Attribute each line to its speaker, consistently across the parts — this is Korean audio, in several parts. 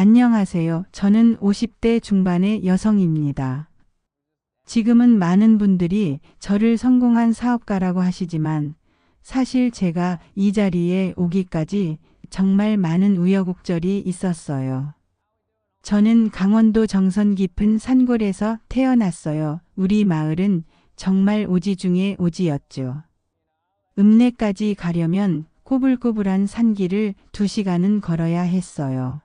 Speaker 1: 안녕하세요. 저는 50대 중반의 여성입니다. 지금은 많은 분들이 저를 성공한 사업가라고 하시지만 사실 제가 이 자리에 오기까지 정말 많은 우여곡절이 있었어요. 저는 강원도 정선 깊은 산골에서 태어났어요. 우리 마을은 정말 오지 중에 오지였죠. 읍내까지 가려면 꼬불꼬불한 산길을 2시간은 걸어야 했어요.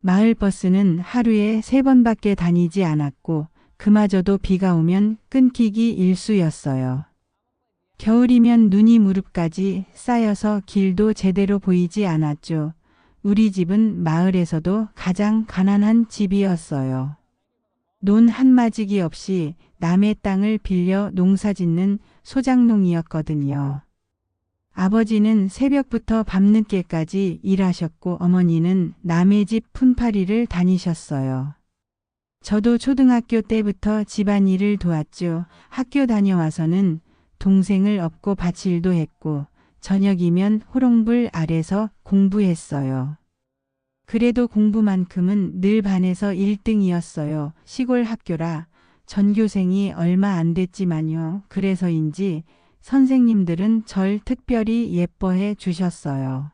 Speaker 1: 마을 버스는 하루에 3번밖에 다니지 않았고 그마저도 비가 오면 끊기기 일쑤였어요. 겨울이면 눈이 무릎까지 쌓여서 길도 제대로 보이지 않았죠. 우리 집은 마을에서도 가장 가난한 집이었어요. 논 한마지기 없이 남의 땅을 빌려 농사짓는 소작농이었거든요. 아버지는 새벽부터 밤늦게까지 일하셨고 어머니는 남의 집 품팔이를 다니셨어요. 저도 초등학교 때부터 집안일을 도왔죠. 학교 다녀와서는 동생을 업고 밭일도 했고 저녁이면 호롱불 아래서 공부했어요. 그래도 공부만큼은 늘 반에서 1등이었어요. 시골 학교라 전교생이 얼마 안 됐지만요. 그래서인지 선생님들은 절 특별히 예뻐해 주셨어요.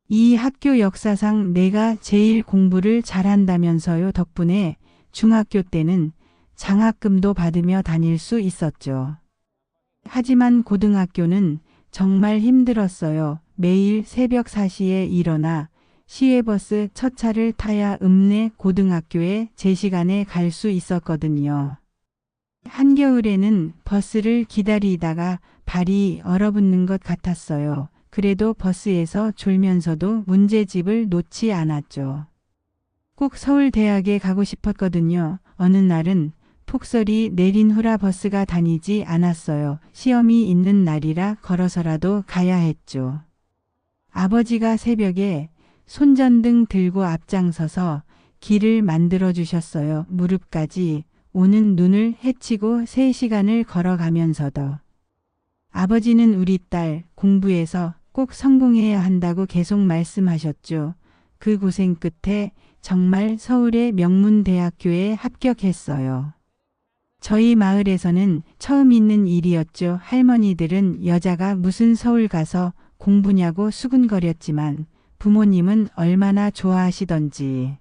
Speaker 1: 이 학교 역사상 내가 제일 공부를 잘한다면서요. 덕분에 중학교 때는 장학금도 받으며 다닐 수 있었죠. 하지만 고등학교는 정말 힘들었어요. 매일 새벽 4시에 일어나 시외버스 첫 차를 타야 읍내 고등학교에 제 시간에 갈 수 있었거든요. 한겨울에는 버스를 기다리다가 발이 얼어붙는 것 같았어요. 그래도 버스에서 졸면서도 문제집을 놓지 않았죠. 꼭 서울대학에 가고 싶었거든요. 어느 날은 폭설이 내린 후라 버스가 다니지 않았어요. 시험이 있는 날이라 걸어서라도 가야 했죠. 아버지가 새벽에 손전등 들고 앞장서서 길을 만들어 주셨어요. 무릎까지 오는 눈을 헤치고 3시간을 걸어가면서도. 아버지는 우리 딸 공부해서 꼭 성공해야 한다고 계속 말씀하셨죠. 그 고생 끝에 정말 서울의 명문대학교에 합격했어요. 저희 마을에서는 처음 있는 일이었죠. 할머니들은 여자가 무슨 서울 가서 공부냐고 수군거렸지만 부모님은 얼마나 좋아하시던지.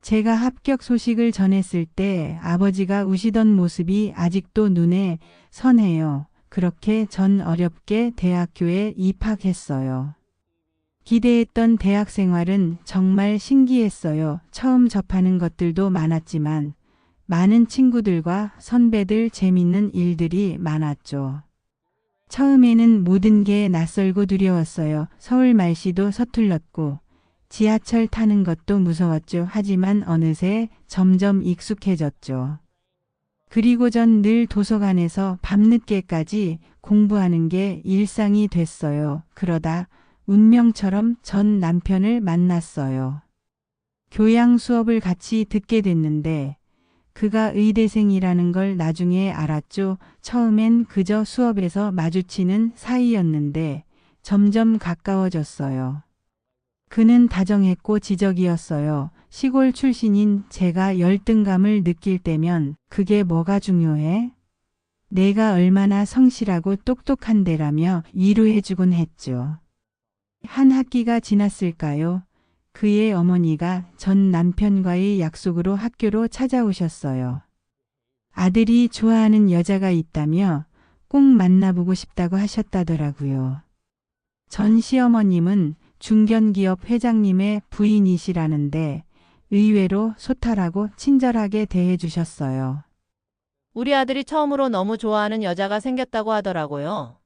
Speaker 1: 제가 합격 소식을 전했을 때 아버지가 우시던 모습이 아직도 눈에 선해요. 그렇게 전 어렵게 대학교에 입학했어요. 기대했던 대학 생활은 정말 신기했어요. 처음 접하는 것들도 많았지만 많은 친구들과 선배들 재밌는 일들이 많았죠. 처음에는 모든 게 낯설고 두려웠어요. 서울 말씨도 서툴렀고 지하철 타는 것도 무서웠죠. 하지만 어느새 점점 익숙해졌죠. 그리고 전 늘 도서관에서 밤늦게까지 공부하는 게 일상이 됐어요. 그러다 운명처럼 전 남편을 만났어요. 교양 수업을 같이 듣게 됐는데 그가 의대생이라는 걸 나중에 알았죠. 처음엔 그저 수업에서 마주치는 사이였는데 점점 가까워졌어요. 그는 다정했고 지적이었어요. 시골 출신인 제가 열등감을 느낄 때면 그게 뭐가 중요해? 내가 얼마나 성실하고 똑똑한데라며 위로해주곤 했죠. 한 학기가 지났을까요? 그의 어머니가 전 남편과의 약속으로 학교로 찾아오셨어요. 아들이 좋아하는 여자가 있다며 꼭 만나보고 싶다고 하셨다더라고요. 전 시어머님은 중견기업 회장님의 부인이시라는데 의외로 소탈하고 친절하게 대해주셨어요.
Speaker 2: 우리 아들이 처음으로 너무 좋아하는 여자가 생겼다고 하더라고요.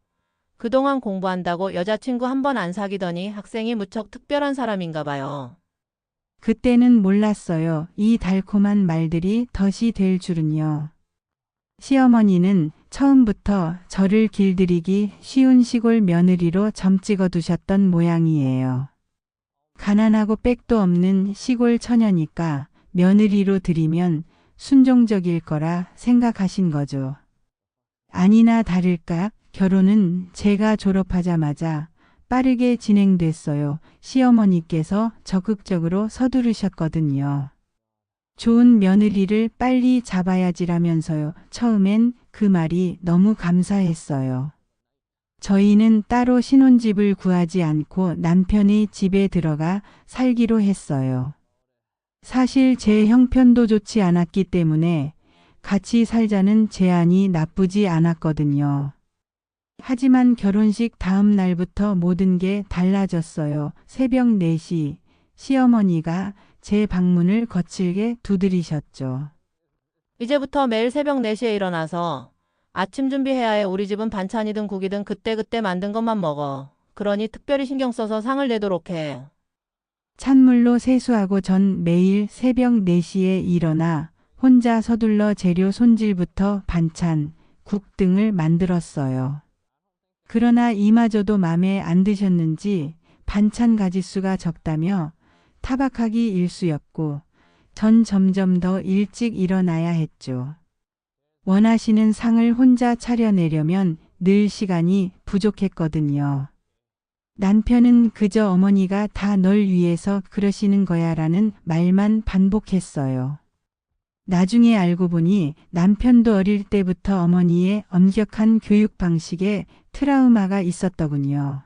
Speaker 2: 그동안 공부한다고 여자친구 한 번 안 사귀더니 학생이 무척 특별한 사람인가 봐요.
Speaker 1: 그때는 몰랐어요. 이 달콤한 말들이 덫이 될 줄은요. 시어머니는 처음부터 저를 길들이기 쉬운 시골 며느리로 점 찍어 두셨던 모양이에요. 가난하고 빽도 없는 시골 처녀니까 며느리로 들이면 순종적일 거라 생각하신 거죠. 아니나 다를까 결혼은 제가 졸업하자마자 빠르게 진행됐어요. 시어머니께서 적극적으로 서두르셨거든요. 좋은 며느리를 빨리 잡아야지라면서요. 처음엔 그 말이 너무 감사했어요. 저희는 따로 신혼집을 구하지 않고 남편의 집에 들어가 살기로 했어요. 사실 제 형편도 좋지 않았기 때문에 같이 살자는 제안이 나쁘지 않았거든요. 하지만 결혼식 다음 날부터 모든 게 달라졌어요. 새벽 4시 시어머니가 제 방문을 거칠게 두드리셨죠.
Speaker 2: 이제부터 매일 새벽 4시에 일어나서 아침 준비해야 해. 우리 집은 반찬이든 국이든 그때그때 만든 것만 먹어. 그러니 특별히 신경 써서 상을 내도록 해.
Speaker 1: 찬물로 세수하고 전 매일 새벽 4시에 일어나 혼자 서둘러 재료 손질부터 반찬, 국 등을 만들었어요. 그러나 이마저도 맘에 안 드셨는지 반찬 가짓수가 적다며 타박하기 일쑤였고 전 점점 더 일찍 일어나야 했죠. 원하시는 상을 혼자 차려내려면 늘 시간이 부족했거든요. 남편은 그저 어머니가 다 널 위해서 그러시는 거야라는 말만 반복했어요. 나중에 알고 보니 남편도 어릴 때부터 어머니의 엄격한 교육 방식에 트라우마가 있었더군요.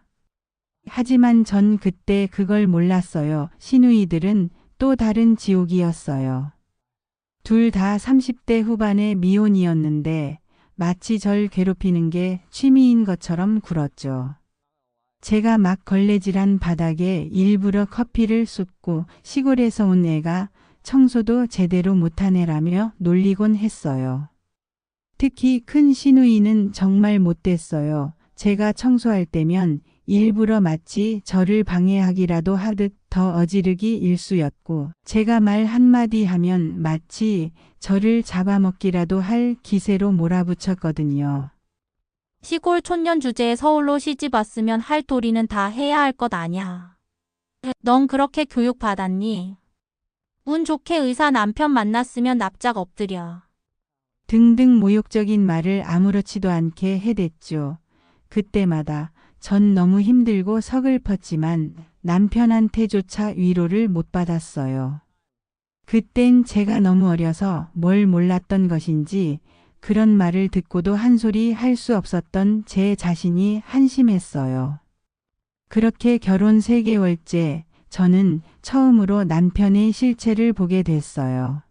Speaker 1: 하지만 전 그때 그걸 몰랐어요. 시누이들은 또 다른 지옥이었어요. 둘 다 30대 후반의 미혼이었는데 마치 절 괴롭히는 게 취미인 것처럼 굴었죠. 제가 막 걸레질한 바닥에 일부러 커피를 쏟고 시골에서 온 애가 청소도 제대로 못한 애라며 놀리곤 했어요. 특히 큰 시누이는 정말 못됐어요. 제가 청소할 때면 일부러 마치 저를 방해하기라도 하듯 더 어지르기 일쑤였고 제가 말 한마디 하면 마치 저를 잡아먹기라도 할 기세로 몰아붙였거든요.
Speaker 3: 시골 촌년 주제에 서울로 시집 왔으면 할 도리는 다 해야 할 것 아냐. 넌 그렇게 교육받았니? 운 좋게 의사 남편 만났으면 납작 엎드려.
Speaker 1: 등등 모욕적인 말을 아무렇지도 않게 해댔죠. 그때마다 전 너무 힘들고 서글펐지만 남편한테조차 위로를 못 받았어요. 그땐 제가 너무 어려서 뭘 몰랐던 것인지 그런 말을 듣고도 한 소리 할 수 없었던 제 자신이 한심했어요. 그렇게 결혼 3개월째 저는 처음으로 남편의 실체를 보게 됐어요.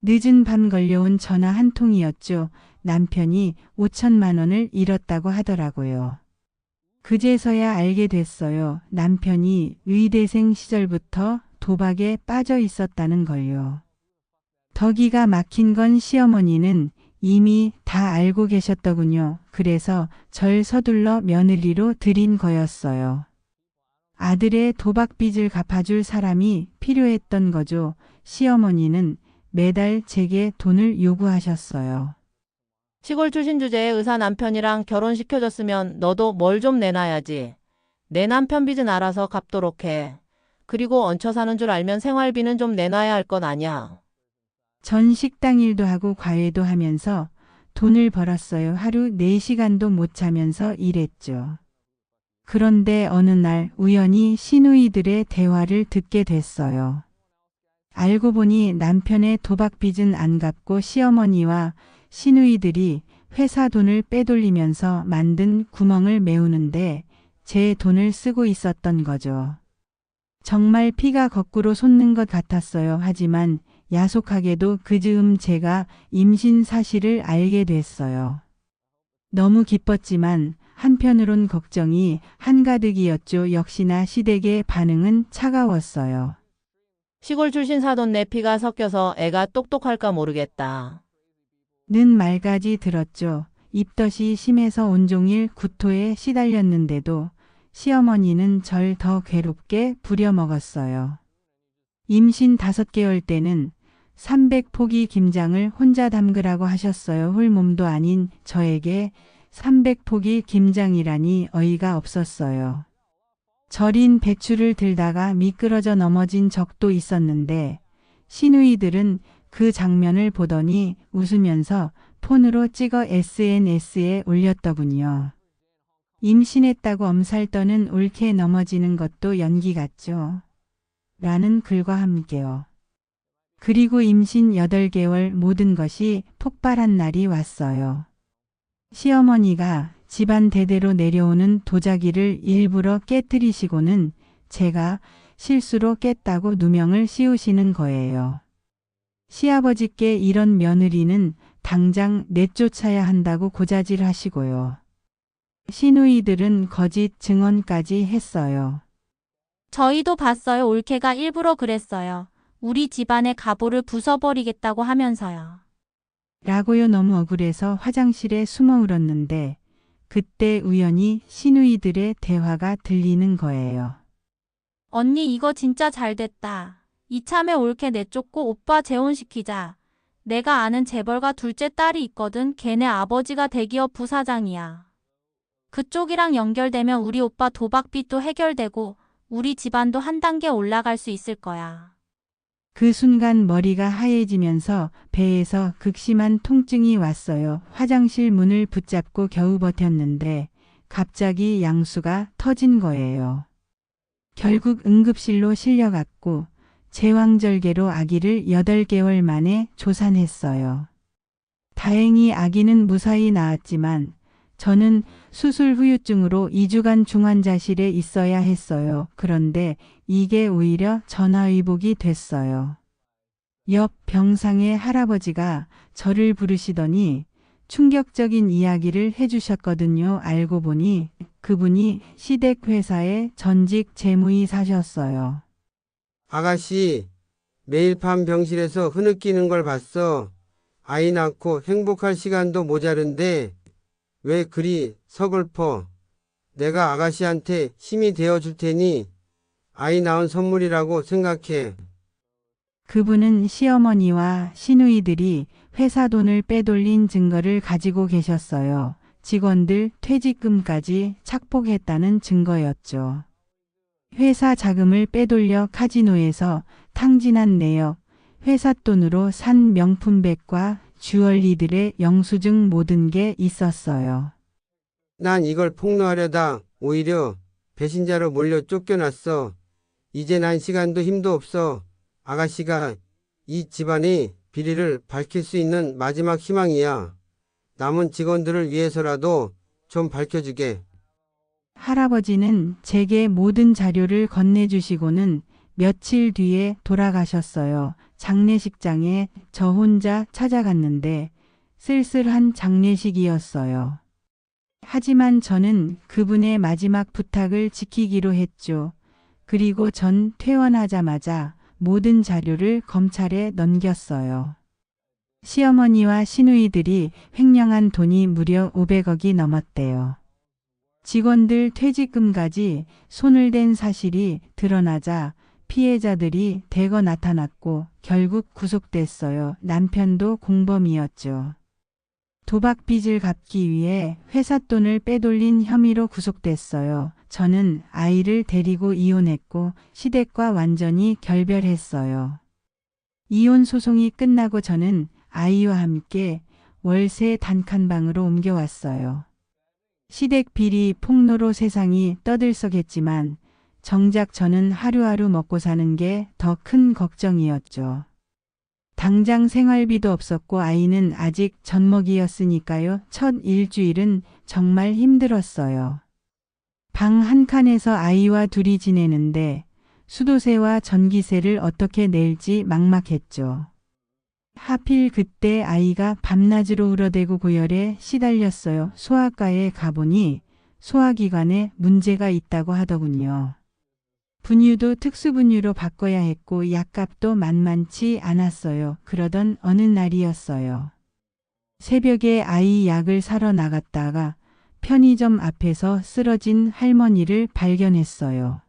Speaker 1: 늦은 밤 걸려온 전화 한 통이었죠. 남편이 5천만 원을 잃었다고 하더라고요. 그제서야 알게 됐어요. 남편이 의대생 시절부터 도박에 빠져 있었다는 걸요. 더 기가 막힌 건 시어머니는 이미 다 알고 계셨더군요. 그래서 절 서둘러 며느리로 들인 거였어요. 아들의 도박 빚을 갚아줄 사람이 필요했던 거죠. 시어머니는 매달 제게 돈을 요구하셨어요.
Speaker 2: 시골 출신 주제에 의사 남편이랑 결혼시켜줬으면 너도 뭘 좀 내놔야지. 내 남편 빚은 알아서 갚도록 해. 그리고 얹혀 사는 줄 알면 생활비는 좀 내놔야 할 것 아냐.
Speaker 1: 전 식당 일도 하고 과외도 하면서 돈을 벌었어요. 하루 4시간도 못 자면서 일했죠. 그런데 어느 날 우연히 시누이들의 대화를 듣게 됐어요. 알고 보니 남편의 도박 빚은 안 갚고 시어머니와 시누이들이 회사 돈을 빼돌리면서 만든 구멍을 메우는데 제 돈을 쓰고 있었던 거죠. 정말 피가 거꾸로 솟는 것 같았어요. 하지만 야속하게도 그 즈음 제가 임신 사실을 알게 됐어요. 너무 기뻤지만 한편으론 걱정이 한가득이었죠. 역시나 시댁의 반응은 차가웠어요.
Speaker 2: 시골 출신 사돈 내 피가 섞여서 애가 똑똑할까 모르겠다.
Speaker 1: 는 말까지 들었죠. 입덧이 심해서 온종일 구토에 시달렸는데도 시어머니는 절 더 괴롭게 부려먹었어요. 임신 5개월 때는 300포기 김장을 혼자 담그라고 하셨어요. 홀몸도 아닌 저에게 300포기 김장이라니 어이가 없었어요. 절인 배추를 들다가 미끄러져 넘어진 적도 있었는데 시누이들은 그 장면을 보더니 웃으면서 폰으로 찍어 SNS에 올렸더군요. 임신했다고 엄살 떠는 옳게 넘어지는 것도 연기 같죠. 라는 글과 함께요. 그리고 임신 8개월 모든 것이 폭발한 날이 왔어요. 시어머니가 집안 대대로 내려오는 도자기를 일부러 깨뜨리시고는 제가 실수로 깼다고 누명을 씌우시는 거예요. 시아버지께 이런 며느리는 당장 내쫓아야 한다고 고자질 하시고요. 시누이들은 거짓 증언까지 했어요.
Speaker 3: 저희도 봤어요. 올케가 일부러 그랬어요. 우리 집안의 가보를 부숴버리겠다고 하면서요.
Speaker 1: 라고요. 너무 억울해서 화장실에 숨어 울었는데 그때 우연히 시누이들의 대화가 들리는 거예요.
Speaker 3: 언니 이거 진짜 잘 됐다. 이참에 올케 내쫓고 오빠 재혼시키자. 내가 아는 재벌가 둘째 딸이 있거든. 걔네 아버지가 대기업 부사장이야. 그쪽이랑 연결되면 우리 오빠 도박빚도 해결되고 우리 집안도 한 단계 올라갈 수 있을 거야.
Speaker 1: 그 순간 머리가 하얘지면서 배에서 극심한 통증이 왔어요. 화장실 문을 붙잡고 겨우 버텼는데 갑자기 양수가 터진 거예요. 결국 응급실로 실려갔고 제왕절개로 아기를 8개월 만에 조산했어요. 다행히 아기는 무사히 나았지만 저는 수술 후유증으로 2주간 중환자실에 있어야 했어요. 그런데 이게 오히려 전화위복이 됐어요. 옆 병상의 할아버지가 저를 부르시더니 충격적인 이야기를 해주셨거든요. 알고 보니 그분이 시댁 회사의 전직 재무이사셨어요.
Speaker 4: 아가씨, 매일 밤 병실에서 흐느끼는 걸 봤어. 아이 낳고 행복할 시간도 모자른데 왜 그리 서글퍼? 내가 아가씨한테 힘이 되어줄 테니 아이 낳은 선물이라고 생각해.
Speaker 1: 그분은 시어머니와 시누이들이 회사 돈을 빼돌린 증거를 가지고 계셨어요. 직원들 퇴직금까지 착복했다는 증거였죠. 회사 자금을 빼돌려 카지노에서 탕진한 내역, 회사 돈으로 산 명품백과 주얼리들의 영수증 모든 게 있었어요.
Speaker 4: 난 이걸 폭로하려다 오히려 배신자로 몰려 쫓겨났어. 이제 난 시간도 힘도 없어. 아가씨가 이 집안의 비리를 밝힐 수 있는 마지막 희망이야. 남은 직원들을 위해서라도 좀 밝혀주게.
Speaker 1: 할아버지는 제게 모든 자료를 건네주시고는 며칠 뒤에 돌아가셨어요. 장례식장에 저 혼자 찾아갔는데 쓸쓸한 장례식이었어요. 하지만 저는 그분의 마지막 부탁을 지키기로 했죠. 그리고 전 퇴원하자마자 모든 자료를 검찰에 넘겼어요. 시어머니와 시누이들이 횡령한 돈이 무려 500억이 넘었대요. 직원들 퇴직금까지 손을 댄 사실이 드러나자 피해자들이 대거 나타났고 결국 구속됐어요. 남편도 공범이었죠. 도박 빚을 갚기 위해 회사 돈을 빼돌린 혐의로 구속됐어요. 저는 아이를 데리고 이혼했고 시댁과 완전히 결별했어요. 이혼 소송이 끝나고 저는 아이와 함께 월세 단칸방으로 옮겨왔어요. 시댁 비리 폭로로 세상이 떠들썩했지만 정작 저는 하루하루 먹고 사는 게 더 큰 걱정이었죠. 당장 생활비도 없었고 아이는 아직 젖먹이였으니까요. 첫 일주일은 정말 힘들었어요. 방 한 칸에서 아이와 둘이 지내는데 수도세와 전기세를 어떻게 낼지 막막했죠. 하필 그때 아이가 밤낮으로 울어대고 고열에 시달렸어요. 소아과에 가보니 소화기관에 문제가 있다고 하더군요. 분유도 특수분유로 바꿔야 했고 약값도 만만치 않았어요. 그러던 어느 날이었어요. 새벽에 아이 약을 사러 나갔다가 편의점 앞에서 쓰러진 할머니를 발견했어요.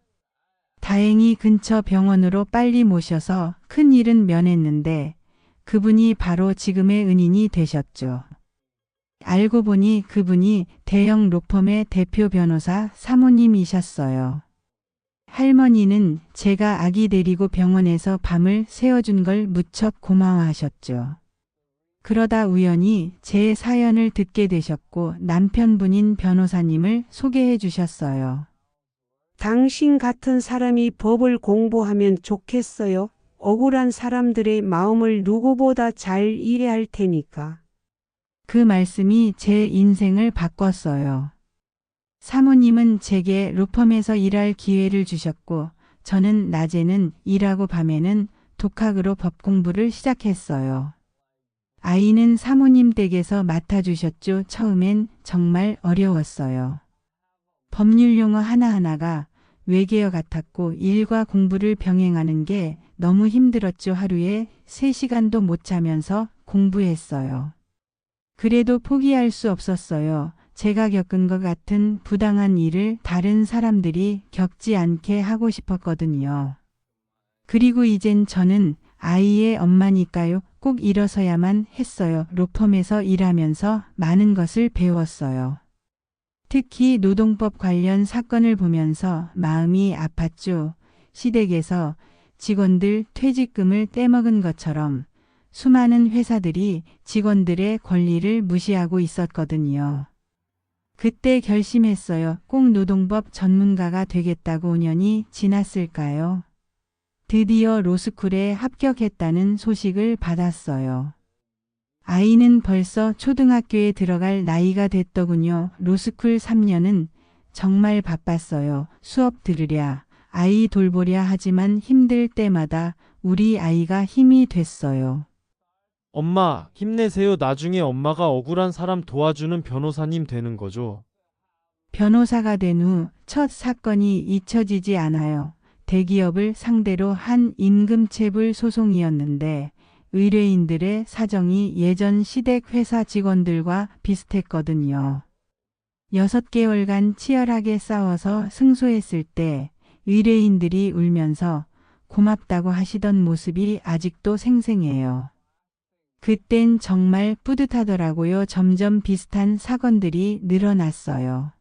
Speaker 1: 다행히 근처 병원으로 빨리 모셔서 큰일은 면했는데 그분이 바로 지금의 은인이 되셨죠. 알고 보니 그분이 대형 로펌의 대표 변호사 사모님이셨어요. 할머니는 제가 아기 데리고 병원에서 밤을 새워준 걸 무척 고마워하셨죠. 그러다 우연히 제 사연을 듣게 되셨고 남편분인 변호사님을 소개해 주셨어요.
Speaker 5: 당신 같은 사람이 법을 공부하면 좋겠어요. 억울한 사람들의 마음을 누구보다 잘 이해할 테니까.
Speaker 1: 그 말씀이 제 인생을 바꿨어요. 사모님은 제게 로펌에서 일할 기회를 주셨고 저는 낮에는 일하고 밤에는 독학으로 법 공부를 시작했어요. 아이는 사모님 댁에서 맡아주셨죠. 처음엔 정말 어려웠어요. 법률 용어 하나하나가 외계어 같았고 일과 공부를 병행하는 게 너무 힘들었죠. 하루에 3시간도 못 자면서 공부했어요. 그래도 포기할 수 없었어요. 제가 겪은 것 같은 부당한 일을 다른 사람들이 겪지 않게 하고 싶었거든요. 그리고 이젠 저는 아이의 엄마니까요. 꼭 일어서야만 했어요. 로펌에서 일하면서 많은 것을 배웠어요. 특히 노동법 관련 사건을 보면서 마음이 아팠죠. 시댁에서 직원들 퇴직금을 떼먹은 것처럼 수많은 회사들이 직원들의 권리를 무시하고 있었거든요. 그때 결심했어요. 꼭 노동법 전문가가 되겠다고 5년이 지났을까요? 드디어 로스쿨에 합격했다는 소식을 받았어요. 아이는 벌써 초등학교에 들어갈 나이가 됐더군요. 로스쿨 3년은 정말 바빴어요. 수업 들으랴, 아이 돌보랴 하지만 힘들 때마다 우리 아이가 힘이 됐어요.
Speaker 6: 엄마, 힘내세요. 나중에 엄마가 억울한 사람 도와주는 변호사님 되는 거죠.
Speaker 1: 변호사가 된 후 첫 사건이 잊혀지지 않아요. 대기업을 상대로 한 임금체불 소송이었는데 의뢰인들의 사정이 예전 시댁 회사 직원들과 비슷했거든요. 6개월간 치열하게 싸워서 승소했을 때 의뢰인들이 울면서 고맙다고 하시던 모습이 아직도 생생해요. 그땐 정말 뿌듯하더라고요. 점점 비슷한 사건들이 늘어났어요.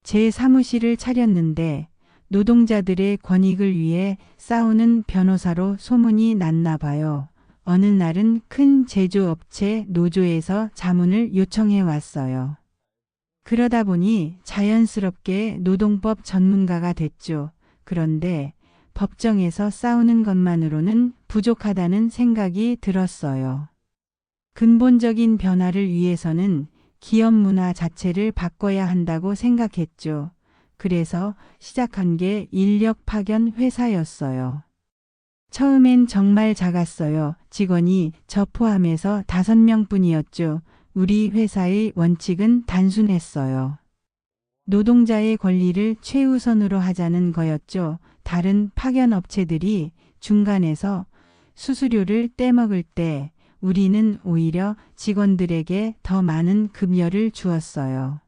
Speaker 1: 제 사무실을 차렸는데 노동자들의 권익을 위해 싸우는 변호사로 소문이 났나 봐요. 어느 날은 큰 제조업체 노조에서 자문을 요청해 왔어요. 그러다 보니 자연스럽게 노동법 전문가가 됐죠. 그런데 법정에서 싸우는 것만으로는 부족하다는 생각이 들었어요. 근본적인 변화를 위해서는 기업 문화 자체를 바꿔야 한다고 생각했죠. 그래서 시작한 게 인력 파견 회사였어요. 처음엔 정말 작았어요. 직원이 저 포함해서 5명뿐이었죠. 우리 회사의 원칙은 단순했어요. 노동자의 권리를 최우선으로 하자는 거였죠. 다른 파견 업체들이 중간에서 수수료를 떼먹을 때 우리는 오히려 직원들에게 더 많은 급여를 주었어요.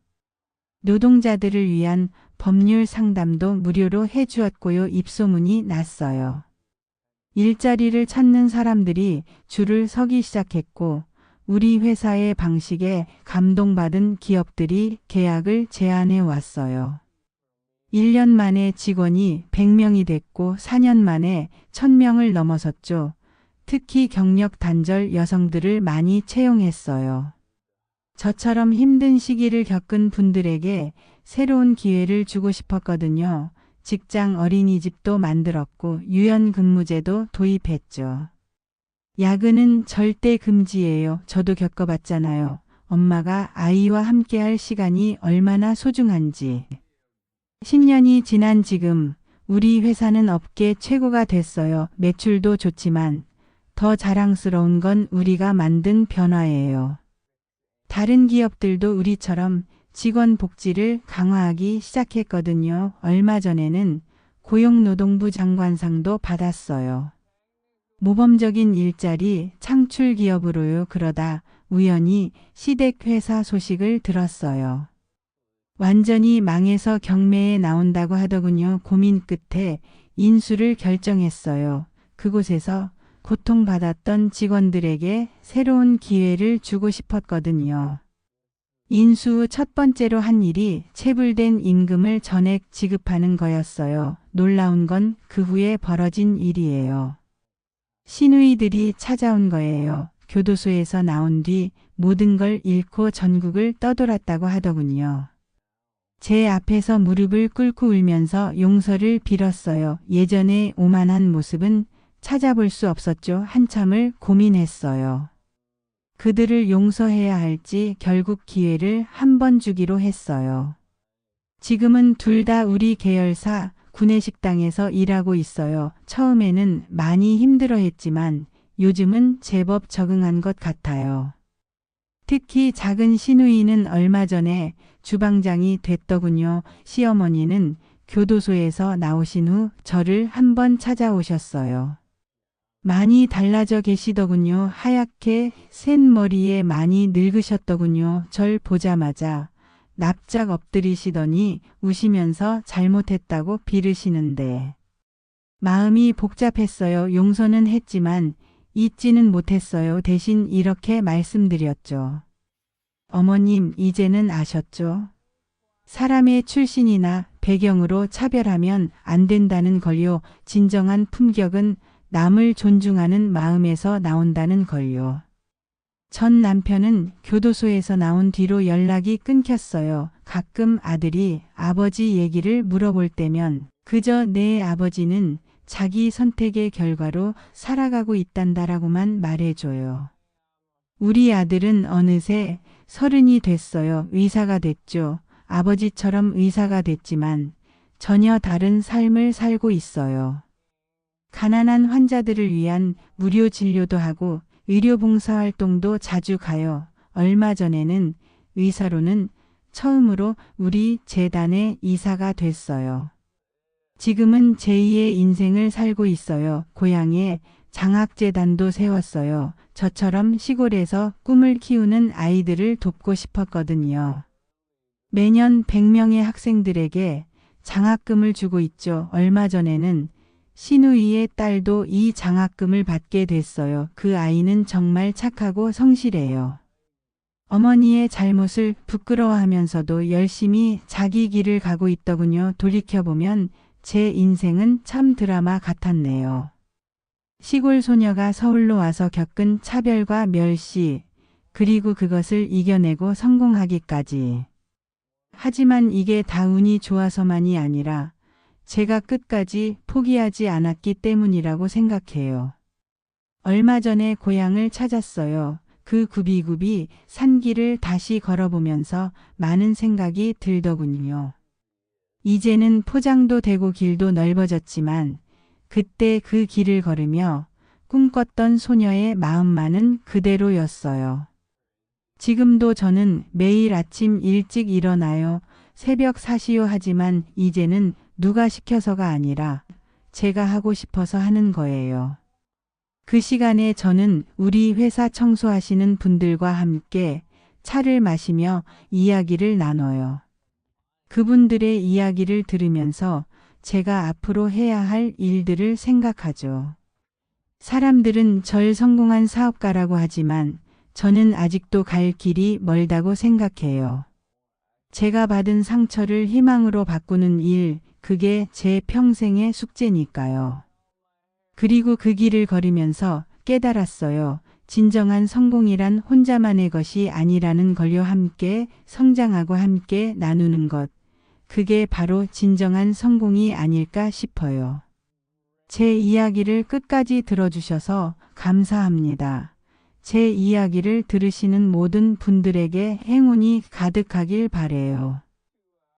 Speaker 1: 노동자들을 위한 법률 상담도 무료로 해주었고요. 입소문이 났어요. 일자리를 찾는 사람들이 줄을 서기 시작했고 우리 회사의 방식에 감동받은 기업들이 계약을 제안해 왔어요. 1년 만에 직원이 100명이 됐고 4년 만에 1000명을 넘어섰죠. 특히 경력 단절 여성들을 많이 채용했어요. 저처럼 힘든 시기를 겪은 분들에게 새로운 기회를 주고 싶었거든요. 직장 어린이집도 만들었고 유연근무제도 도입했죠. 야근은 절대 금지예요. 저도 겪어봤잖아요. 엄마가 아이와 함께할 시간이 얼마나 소중한지. 10년이 지난 지금 우리 회사는 업계 최고가 됐어요. 매출도 좋지만 더 자랑스러운 건 우리가 만든 변화예요. 다른 기업들도 우리처럼 직원 복지를 강화하기 시작했거든요. 얼마 전에는 고용노동부 장관상도 받았어요. 모범적인 일자리 창출 기업으로요. 그러다 우연히 시댁 회사 소식을 들었어요. 완전히 망해서 경매에 나온다고 하더군요. 고민 끝에 인수를 결정했어요. 그곳에서 고통받았던 직원들에게 새로운 기회를 주고 싶었거든요. 인수 후 첫 번째로 한 일이 체불된 임금을 전액 지급하는 거였어요. 놀라운 건 그 후에 벌어진 일이에요. 시누이들이 찾아온 거예요. 교도소에서 나온 뒤 모든 걸 잃고 전국을 떠돌았다고 하더군요. 제 앞에서 무릎을 꿇고 울면서 용서를 빌었어요. 예전의 오만한 모습은 찾아볼 수 없었죠. 한참을 고민했어요. 그들을 용서해야 할지 결국 기회를 한 번 주기로 했어요. 지금은 둘 다 우리 계열사 구내식당에서 일하고 있어요. 처음에는 많이 힘들어했지만 요즘은 제법 적응한 것 같아요. 특히 작은 시누이는 얼마 전에 주방장이 됐더군요. 시어머니는 교도소에서 나오신 후 저를 한번 찾아오셨어요. 많이 달라져 계시더군요. 하얗게 센 머리에 많이 늙으셨더군요. 절 보자마자 납작 엎드리시더니 우시면서 잘못했다고 빌으시는데 마음이 복잡했어요. 용서는 했지만 잊지는 못했어요. 대신 이렇게 말씀드렸죠. 어머님, 이제는 아셨죠? 사람의 출신이나 배경으로 차별하면 안 된다는 걸요. 진정한 품격은 남을 존중하는 마음에서 나온다는 걸요. 전 남편은 교도소에서 나온 뒤로 연락이 끊겼어요. 가끔 아들이 아버지 얘기를 물어볼 때면 그저 내 아버지는 자기 선택의 결과로 살아가고 있단다라고만 말해줘요. 우리 아들은 어느새 30이 됐어요. 의사가 됐죠. 아버지처럼 의사가 됐지만 전혀 다른 삶을 살고 있어요. 가난한 환자들을 위한 무료 진료도 하고 의료봉사활동도 자주 가요. 얼마 전에는 의사로는 처음으로 우리 재단의 이사가 됐어요. 지금은 제2의 인생을 살고 있어요. 고향에 장학재단도 세웠어요. 저처럼 시골에서 꿈을 키우는 아이들을 돕고 싶었거든요. 매년 100명의 학생들에게 장학금을 주고 있죠. 얼마 전에는 시누이의 딸도 이 장학금을 받게 됐어요. 그 아이는 정말 착하고 성실해요. 어머니의 잘못을 부끄러워하면서도 열심히 자기 길을 가고 있더군요. 돌이켜보면 제 인생은 참 드라마 같았네요. 시골 소녀가 서울로 와서 겪은 차별과 멸시, 그리고 그것을 이겨내고 성공하기까지. 하지만 이게 다 운이 좋아서만이 아니라 제가 끝까지 포기하지 않았기 때문이라고 생각해요. 얼마 전에 고향을 찾았어요. 그 굽이굽이 산길을 다시 걸어보면서 많은 생각이 들더군요. 이제는 포장도 되고 길도 넓어졌지만 그때 그 길을 걸으며 꿈꿨던 소녀의 마음만은 그대로였어요. 지금도 저는 매일 아침 일찍 일어나요. 새벽 4시요 하지만 이제는 누가 시켜서가 아니라 제가 하고 싶어서 하는 거예요. 그 시간에 저는 우리 회사 청소하시는 분들과 함께 차를 마시며 이야기를 나눠요. 그분들의 이야기를 들으면서 제가 앞으로 해야 할 일들을 생각하죠. 사람들은 절 성공한 사업가라고 하지만 저는 아직도 갈 길이 멀다고 생각해요. 제가 받은 상처를 희망으로 바꾸는 일, 그게 제 평생의 숙제니까요. 그리고 그 길을 걸으면서 깨달았어요. 진정한 성공이란 혼자만의 것이 아니라는 걸요. 함께 성장하고 함께 나누는 것. 그게 바로 진정한 성공이 아닐까 싶어요. 제 이야기를 끝까지 들어주셔서 감사합니다. 제 이야기를 들으시는 모든 분들에게 행운이 가득하길 바래요.